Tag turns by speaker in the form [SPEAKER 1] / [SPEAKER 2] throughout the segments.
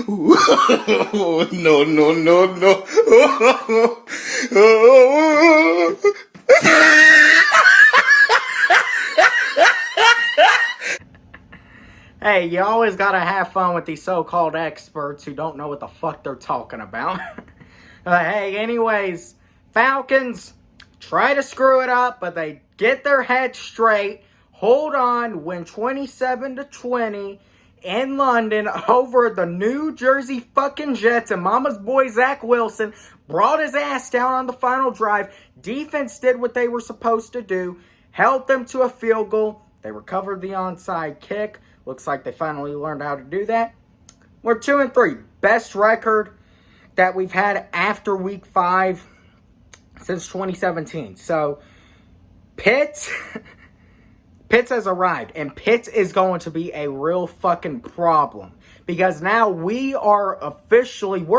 [SPEAKER 1] No, no, no, no.
[SPEAKER 2] Hey, you always gotta have fun with these so-called experts who don't know what the fuck they're talking about. Hey, anyways, Falcons try to screw it up, but they get their head straight. Hold on, win 27-20 in London over the New Jersey fucking Jets, and Mama's boy Zach Wilson brought his ass down on the final drive. Defense did what they were supposed to do, held them to a field goal. They recovered the onside kick. Looks like they finally learned how to do that. We're 2-3. Best record that we've had after week 5 since 2017. So, Pitts has arrived. And Pitts is going to be a real fucking problem. Because now we're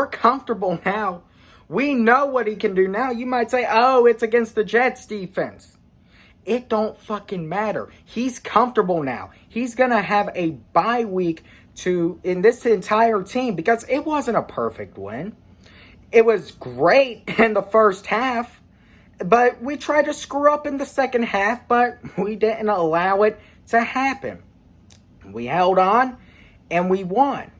[SPEAKER 2] comfortable now. We know what he can do now. You might say, oh, it's against the Jets defense. It don't fucking matter. He's comfortable now. He's going to have a bye week in this entire team because it wasn't a perfect win. It was great in the first half, but we tried to screw up in the second half, but we didn't allow it to happen. We held on and we won.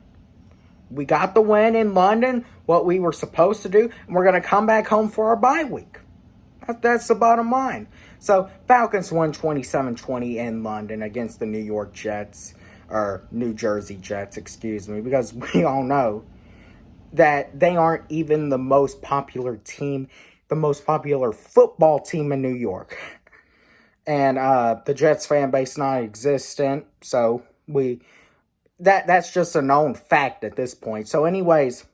[SPEAKER 2] We got the win in London, what we were supposed to do, and we're going to come back home for our bye week. That's the bottom line. So, Falcons won 27-20 in London against the New York Jets, or New Jersey Jets, excuse me, because we all know that they aren't even the most popular team, the most popular football team in New York. And the Jets fan base non-existent, so that's just a known fact at this point. So anyways,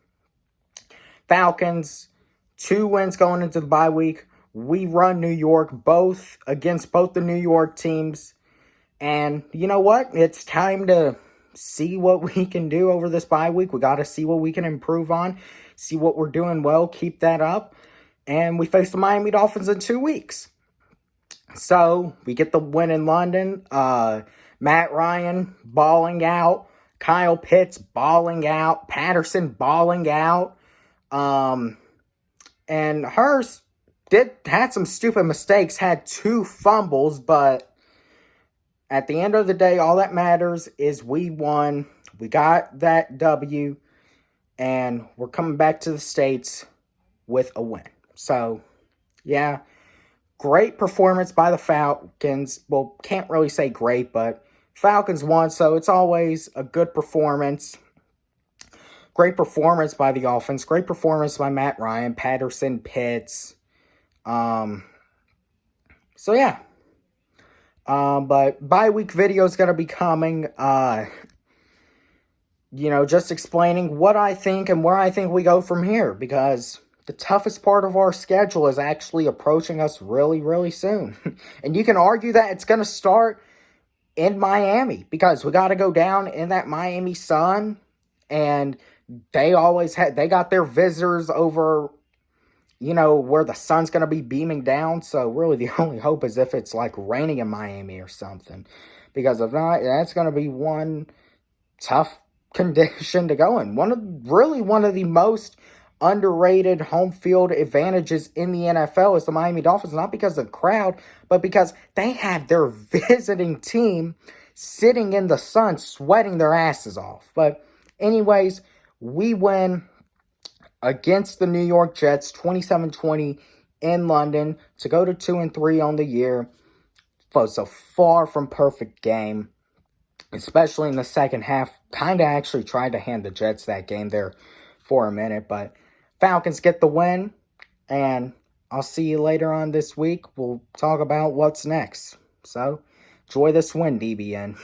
[SPEAKER 2] Falcons, 2 wins going into the bye week. We run New York against both the New York teams. And you know what? It's time to see what we can do over this bye week. We got to see what we can improve on. See what we're doing well. Keep that up. And we face the Miami Dolphins in 2 weeks. So, we get the win in London. Matt Ryan balling out. Kyle Pitts balling out. Patterson balling out. And Hurst had some stupid mistakes, had 2 fumbles, but at the end of the day, all that matters is we won. We got that W, and we're coming back to the States with a win. So, yeah, great performance by the Falcons. Well, can't really say great, but Falcons won, so it's always a good performance. Great performance by the offense. Great performance by Matt Ryan, Patterson, Pitts. So yeah. But bye week video is going to be coming, just explaining what I think and where I think we go from here, because the toughest part of our schedule is actually approaching us really, really soon. And you can argue that it's going to start in Miami, because we got to go down in that Miami sun, and they got their visitors over, where the sun's going to be beaming down. So really the only hope is if it's like raining in Miami or something. Because if not, that's going to be one tough condition to go in. One of the most underrated home field advantages in the NFL is the Miami Dolphins. Not because of the crowd, but because they have their visiting team sitting in the sun, sweating their asses off. But anyways, we win against the New York Jets, 27-20 in London, to go to 2-3 on the year. Was a far from perfect game, especially in the second half. Kind of actually tried to hand the Jets that game there for a minute, but Falcons get the win, and I'll see you later on this week. We'll talk about what's next. So, enjoy this win, DBN.